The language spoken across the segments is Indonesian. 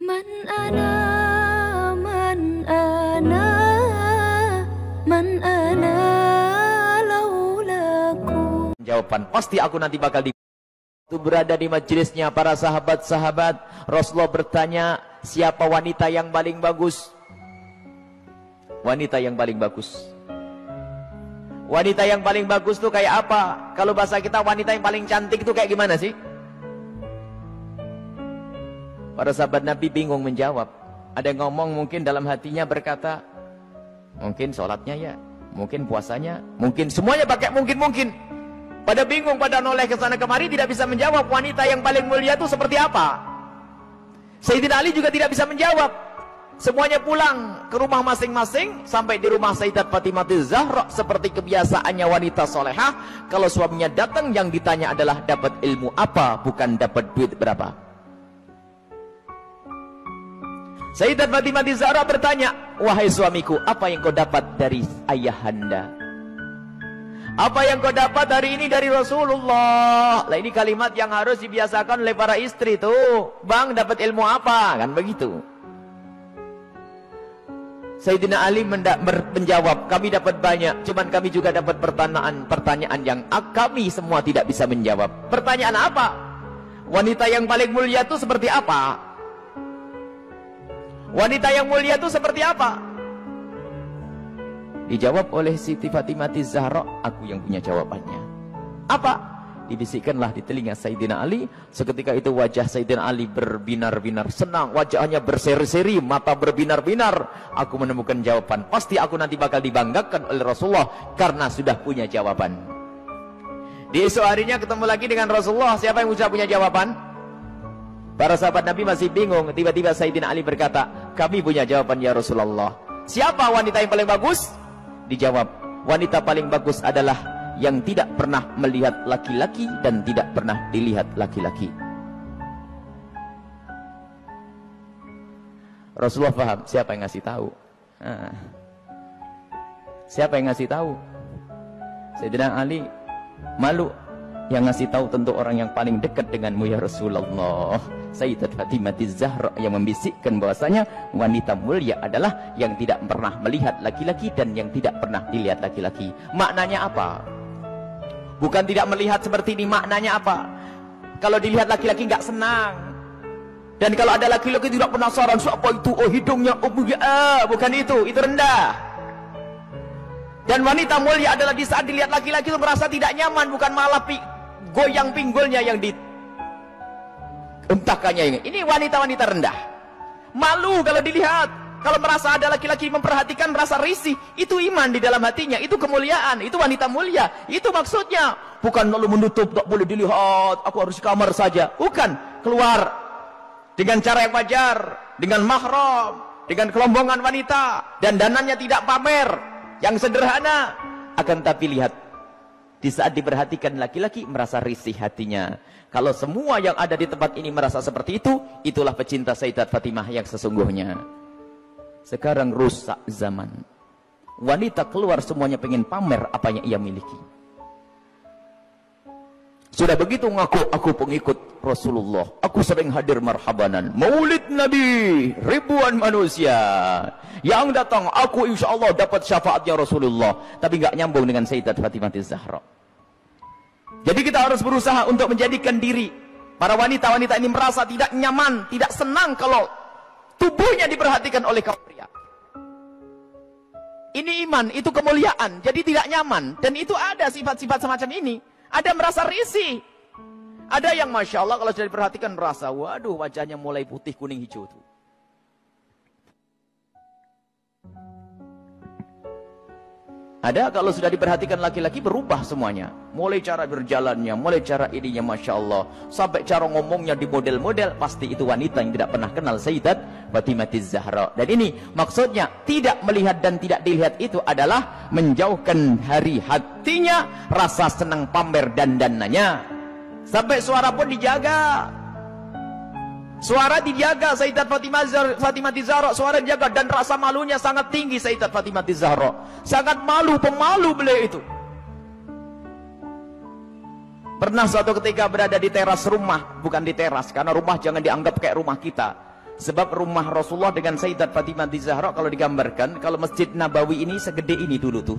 Man ana, man ana, man ana laulaku. Jawaban pasti aku nanti bakal itu berada di majelisnya para sahabat-sahabat. Rasulullah bertanya, siapa wanita yang paling bagus? Wanita yang paling bagus. Wanita yang paling bagus tuh kayak apa? Kalau bahasa kita wanita yang paling cantik tuh kayak gimana sih? Para sahabat Nabi bingung menjawab. Ada yang ngomong mungkin dalam hatinya berkata, mungkin sholatnya ya, mungkin puasanya, mungkin semuanya pakai mungkin-mungkin. Pada bingung, pada noleh ke sana kemari, tidak bisa menjawab wanita yang paling mulia itu seperti apa. Sayyidina Ali juga tidak bisa menjawab. Semuanya pulang ke rumah masing-masing. Sampai di rumah Sayyidat Fatimah Zahra, seperti kebiasaannya wanita solehah, kalau suaminya datang yang ditanya adalah dapat ilmu apa, bukan dapat duit berapa. Sayyidat Fatimah Zahra bertanya, wahai suamiku, apa yang kau dapat dari ayahanda? Apa yang kau dapat hari ini dari Rasulullah? Lah ini kalimat yang harus dibiasakan oleh para istri tuh. Bang, dapat ilmu apa? Kan begitu. Sayyidina Ali menjawab, kami dapat banyak, cuman kami juga dapat pertanyaan yang kami semua tidak bisa menjawab. Pertanyaan apa? Wanita yang paling mulia itu seperti apa? Wanita yang mulia itu seperti apa? Dijawab oleh Siti Fatimah Zahra, aku yang punya jawabannya. Apa? Dibisikkanlah di telinga Sayyidina Ali. Seketika itu wajah Sayyidina Ali berbinar-binar senang, wajahnya berseri-seri, mata berbinar-binar. Aku menemukan jawaban. Pasti aku nanti bakal dibanggakan oleh Rasulullah karena sudah punya jawaban. Di esok harinya ketemu lagi dengan Rasulullah. Siapa yang sudah punya jawaban? Para sahabat Nabi masih bingung. Tiba-tiba Sayyidina Ali berkata, kami punya jawaban ya Rasulullah. Siapa wanita yang paling bagus? Dijawab, wanita paling bagus adalah yang tidak pernah melihat laki-laki dan tidak pernah dilihat laki-laki. Rasulullah paham, siapa yang ngasih tahu? Siapa yang ngasih tahu? Sayyidina Ali malu. Yang ngasih tahu tentu orang yang paling dekat denganmu ya Rasulullah. Sayyidat Fatimah Zahra yang membisikkan bahwasanya wanita mulia adalah yang tidak pernah melihat laki-laki dan yang tidak pernah dilihat laki-laki. Maknanya apa? Bukan tidak melihat seperti ini, maknanya apa? Kalau dilihat laki-laki nggak senang. Dan kalau ada laki-laki tidak penasaran, siapa itu? Oh hidungnya, oh bukan itu rendah. Dan wanita mulia adalah di saat dilihat laki-laki itu merasa tidak nyaman, bukan malah goyang pinggulnya yang dientahkannya. Ini wanita-wanita rendah. Malu kalau dilihat. Kalau merasa ada laki-laki memperhatikan, merasa risih. Itu iman di dalam hatinya. Itu kemuliaan. Itu wanita mulia. Itu maksudnya. Bukan lalu menutup, tak boleh dilihat. Aku harus di kamar saja. Bukan. Keluar. Dengan cara yang wajar. Dengan mahram. Dengan kelombongan wanita. Dan danannya tidak pamer. Yang sederhana. Akan tapi lihat. Di saat diperhatikan laki-laki merasa risih hatinya. Kalau semua yang ada di tempat ini merasa seperti itu, itulah pecinta Sayyidat Fatimah yang sesungguhnya. Sekarang rusak zaman. Wanita keluar semuanya pengen pamer apa yang ia miliki. Sudah begitu ngaku, aku pengikut Rasulullah. Aku sering hadir marhabanan. Maulid Nabi, ribuan manusia. Yang datang, aku insya Allah dapat syafaatnya Rasulullah. Tapi nggak nyambung dengan Sayyidat Fatimah Zahra. Jadi kita harus berusaha untuk menjadikan diri para wanita-wanita ini merasa tidak nyaman, tidak senang kalau tubuhnya diperhatikan oleh kaum pria. Ini iman, itu kemuliaan. Jadi tidak nyaman. Dan itu ada sifat-sifat semacam ini. Ada merasa risih. Ada yang Masya Allah kalau sudah diperhatikan merasa, waduh wajahnya mulai putih, kuning, hijau tuh. Ada kalau sudah diperhatikan laki-laki berubah semuanya. Mulai cara berjalannya, mulai cara ininya Masya Allah. Sampai cara ngomongnya di model-model. Pasti itu wanita yang tidak pernah kenal Sayyidat Fatimah Zahra. Dan ini maksudnya tidak melihat dan tidak dilihat itu adalah menjauhkan dari hatinya rasa senang pamer dandanannya. Sampai suara pun dijaga. Suara dijaga Sayyidat Fatimah Zahra, suara dijaga dan rasa malunya sangat tinggi Sayyidat Fatimah Zahra. Sangat malu, pemalu beliau itu. Pernah suatu ketika berada di teras rumah, bukan di teras karena rumah jangan dianggap kayak rumah kita. Sebab rumah Rasulullah dengan Sayyidat Fatimah Zahra kalau digambarkan, kalau Masjid Nabawi ini segede ini dulu tuh.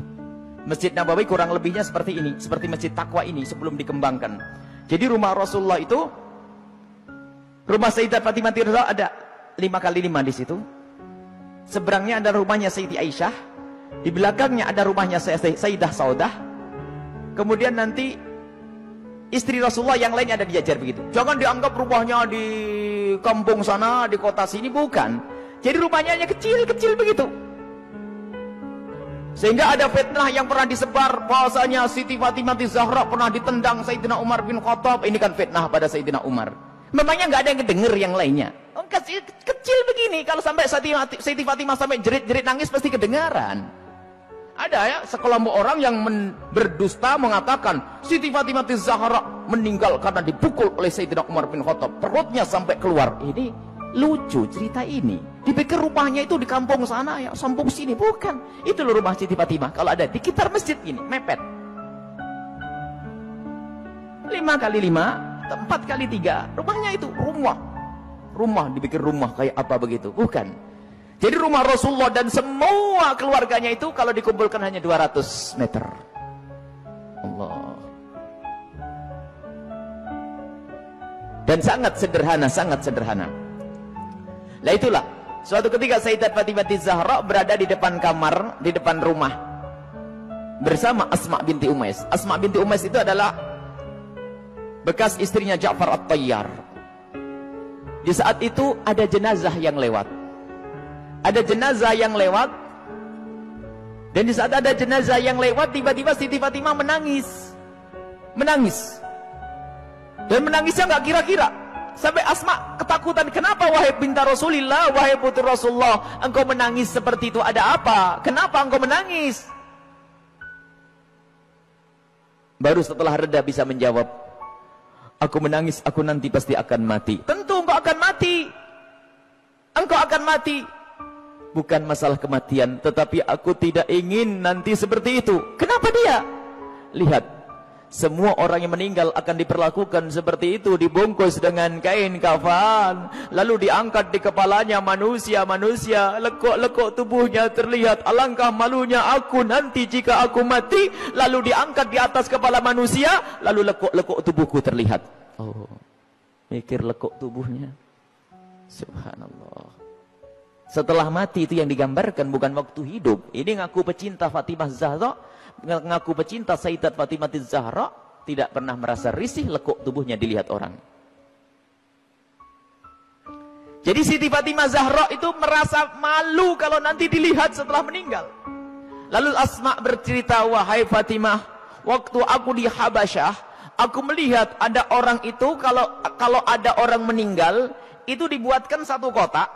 Masjid Nabawi kurang lebihnya seperti ini, seperti Masjid Taqwa ini sebelum dikembangkan. Jadi rumah Rasulullah itu, rumah Sayyidat Fatimah Zahra ada 5x5 di situ. Seberangnya ada rumahnya Sayyidi Aisyah, di belakangnya ada rumahnya Sayyidah Saudah. Kemudian nanti istri Rasulullah yang lainnya ada dijajar begitu. Jangan dianggap rumahnya di kampung sana, di kota sini, bukan. Jadi rumahnya hanya kecil-kecil begitu. Sehingga ada fitnah yang pernah disebar bahwasanya Siti Fatimah Zahra pernah ditendang Sayyidina Umar bin Khattab. Ini kan fitnah pada Sayyidina Umar. Memangnya nggak ada yang kedenger yang lainnya. Kecil begini, kalau sampai Siti Fatimah sampai jerit-jerit nangis pasti kedengaran. Ada ya sekelompok orang yang berdusta mengatakan Siti Fatimah Zahra meninggal karena dipukul oleh Sayyidina Umar bin Khattab, perutnya sampai keluar. Ini lucu cerita ini. Dipikir rumahnya itu di kampung sana ya, kampung sini, bukan. Itu loh rumah Siti Fatimah. Kalau ada di sekitar masjid ini, mepet. 5x5, 4x3, rumahnya itu rumah dipikir rumah kayak apa begitu, bukan. Jadi rumah Rasulullah dan semua keluarganya itu kalau dikumpulkan hanya 200 meter. Allah. Dan sangat sederhana. Lah itulah, suatu ketika Sayyidat Fatimah Zahra berada di depan kamar, di depan rumah bersama Asma binti Umais. Asma binti Umais itu adalah bekas istrinya Ja'far At-Tayyar. Di saat itu ada jenazah yang lewat. Dan di saat ada jenazah yang lewat, tiba-tiba Siti Fatimah menangis. Dan menangisnya nggak kira-kira. Sampai Asma ketakutan. Kenapa wahai binta Rasulillah, wahai putri Rasulullah, engkau menangis seperti itu, ada apa? Kenapa engkau menangis? Baru setelah reda bisa menjawab, aku menangis, aku nanti pasti akan mati. Tentu engkau akan mati. Engkau akan mati. Bukan masalah kematian, tetapi aku tidak ingin nanti seperti itu. Kenapa dia? Lihat, semua orang yang meninggal akan diperlakukan seperti itu, dibungkus dengan kain kafan, lalu diangkat di kepalanya manusia, lekuk-lekuk tubuhnya terlihat. Alangkah malunya aku nanti jika aku mati, lalu diangkat di atas kepala manusia, lalu lekuk-lekuk tubuhku terlihat. Oh, mikir lekuk tubuhnya. Subhanallah. Setelah mati itu yang digambarkan, bukan waktu hidup. Ini ngaku pecinta Fatimah Zahra, ngaku pecinta Sayyidat Fatimah Zahra, tidak pernah merasa risih lekuk tubuhnya dilihat orang. Jadi Siti Fatimah Zahra itu merasa malu kalau nanti dilihat setelah meninggal. Lalu Asma bercerita, wahai Fatimah, waktu aku di Habasyah, aku melihat ada orang itu, kalau ada orang meninggal, itu dibuatkan satu kotak.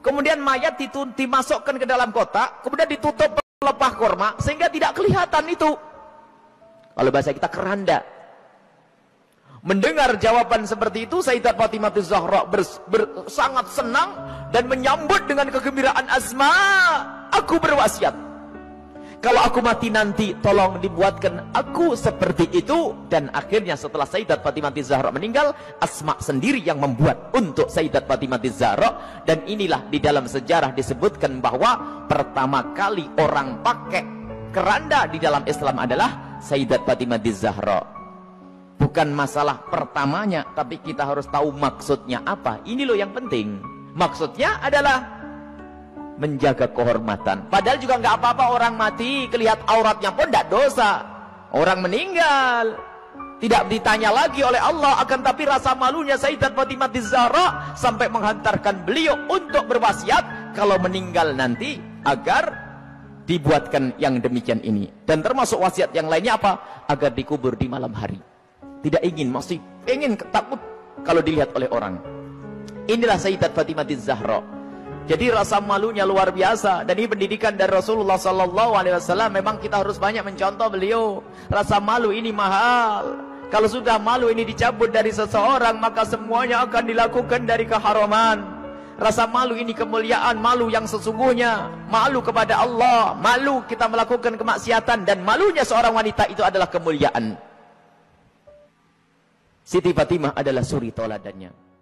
Kemudian mayat dimasukkan ke dalam kotak, kemudian ditutup pelepah korma, sehingga tidak kelihatan itu. Kalau bahasa kita keranda. Mendengar jawaban seperti itu, Sayyidat Fatimah Zahra sangat senang dan menyambut dengan kegembiraan. Asma, aku berwasiat, kalau aku mati nanti, tolong dibuatkan aku seperti itu. Dan akhirnya setelah Sayyidat Fatimah Zahra meninggal, Asma sendiri yang membuat untuk Sayyidat Fatimah Zahra. Dan inilah di dalam sejarah disebutkan bahwa pertama kali orang pakai keranda di dalam Islam adalah Sayyidat Fatimah Zahra. Bukan masalah pertamanya, tapi kita harus tahu maksudnya apa. Ini loh yang penting. Maksudnya adalah menjaga kehormatan. Padahal juga nggak apa-apa orang mati, kelihatan auratnya pun tidak dosa. Orang meninggal tidak ditanya lagi oleh Allah, akan tapi rasa malunya Sayyidat Fatimah Zahra sampai menghantarkan beliau untuk berwasiat kalau meninggal nanti agar dibuatkan yang demikian ini. Dan termasuk wasiat yang lainnya apa? Agar dikubur di malam hari. Tidak ingin, masih ingin, takut kalau dilihat oleh orang. Inilah Sayyidat Fatimah Zahra. Jadi rasa malunya luar biasa. Dan ini pendidikan dari Rasulullah SAW. Memang kita harus banyak mencontoh beliau. Rasa malu ini mahal. Kalau sudah malu ini dicabut dari seseorang, maka semuanya akan dilakukan dari keharaman. Rasa malu ini kemuliaan, malu yang sesungguhnya. Malu kepada Allah, malu kita melakukan kemaksiatan. Dan malunya seorang wanita itu adalah kemuliaan. Siti Fatimah adalah suri toladannya.